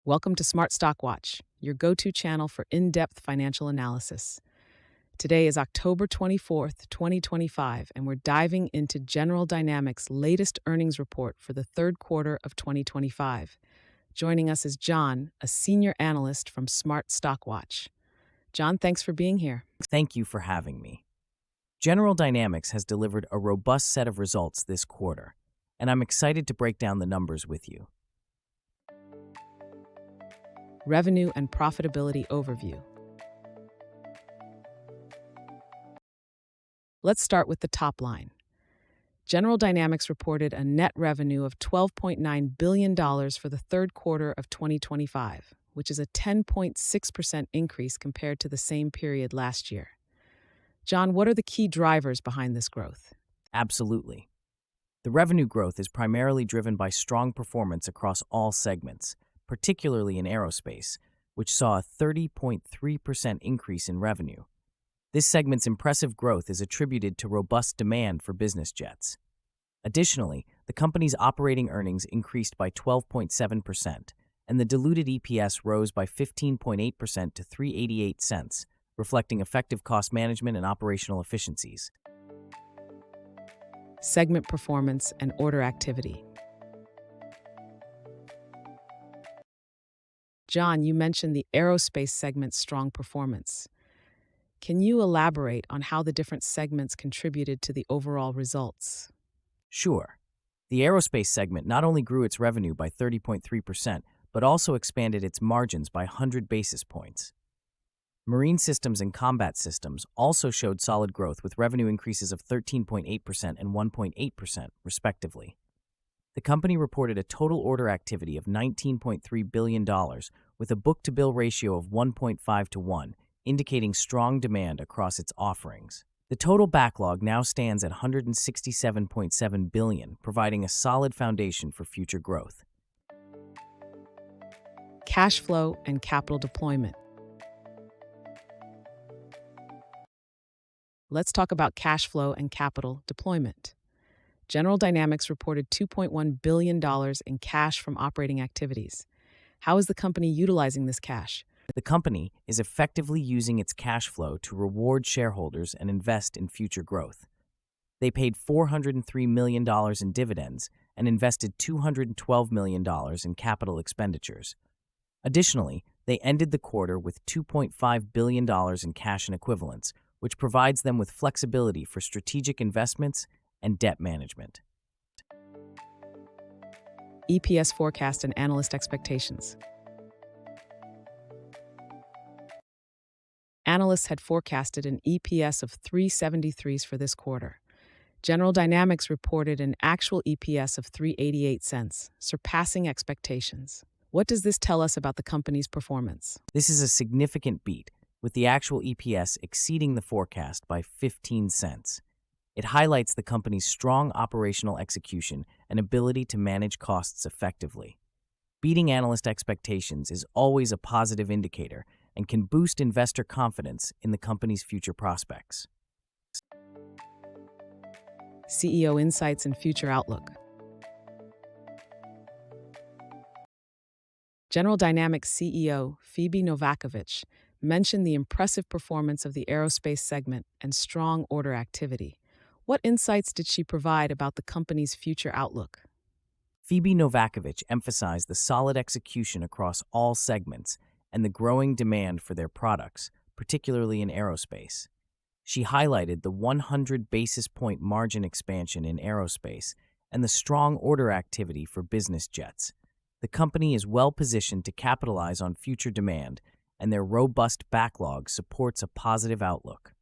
Welcome to Smart Stock Watch, your go-to channel for in-depth financial analysis. Today is October 24th, 2025, and we're diving into General Dynamics' latest earnings report for the third quarter of 2025. Joining us is John, a senior analyst from Smart Stock Watch. John, thanks for being here. Thank you for having me. General Dynamics has delivered a robust set of results this quarter, and I'm excited to break down the numbers with you. Revenue and profitability overview. Let's start with the top line. General Dynamics reported a net revenue of $12.9 billion for the third quarter of 2025, which is a 10.6% increase compared to the same period last year. John, what are the key drivers behind this growth? Absolutely. The revenue growth is primarily driven by strong performance across all segments, particularly in aerospace, which saw a 30.3% increase in revenue. This segment's impressive growth is attributed to robust demand for business jets. Additionally, the company's operating earnings increased by 12.7%, and the diluted EPS rose by 15.8% to 3.88 cents, reflecting effective cost management and operational efficiencies. Segment performance and order activity. John, you mentioned the aerospace segment's strong performance. Can you elaborate on how the different segments contributed to the overall results? Sure. The aerospace segment not only grew its revenue by 30.3%, but also expanded its margins by 100 basis points. Marine systems and combat systems also showed solid growth with revenue increases of 13.8% and 1.8%, respectively. The company reported a total order activity of $19.3 billion, with a book-to-bill ratio of 1.5 to 1, indicating strong demand across its offerings. The total backlog now stands at $167.7 billion, providing a solid foundation for future growth. Cash flow and capital deployment. Let's talk about cash flow and capital deployment. General Dynamics reported $2.1 billion in cash from operating activities. How is the company utilizing this cash? The company is effectively using its cash flow to reward shareholders and invest in future growth. They paid $403 million in dividends and invested $212 million in capital expenditures. Additionally, they ended the quarter with $2.5 billion in cash and equivalents, which provides them with flexibility for strategic investments and debt management. EPS forecast and analyst expectations. Analysts had forecasted an EPS of 3.73 for this quarter. General Dynamics reported an actual EPS of 3.88 cents, surpassing expectations. What does this tell us about the company's performance? This is a significant beat, with the actual EPS exceeding the forecast by 15 cents. It highlights the company's strong operational execution and ability to manage costs effectively. Beating analyst expectations is always a positive indicator and can boost investor confidence in the company's future prospects. CEO insights and future outlook. General Dynamics CEO Phebe Novakovic mentioned the impressive performance of the aerospace segment and strong order activity. What insights did she provide about the company's future outlook? Phebe Novakovic emphasized the solid execution across all segments and the growing demand for their products, particularly in aerospace. She highlighted the 100 basis point margin expansion in aerospace and the strong order activity for business jets. The company is well positioned to capitalize on future demand, and their robust backlog supports a positive outlook.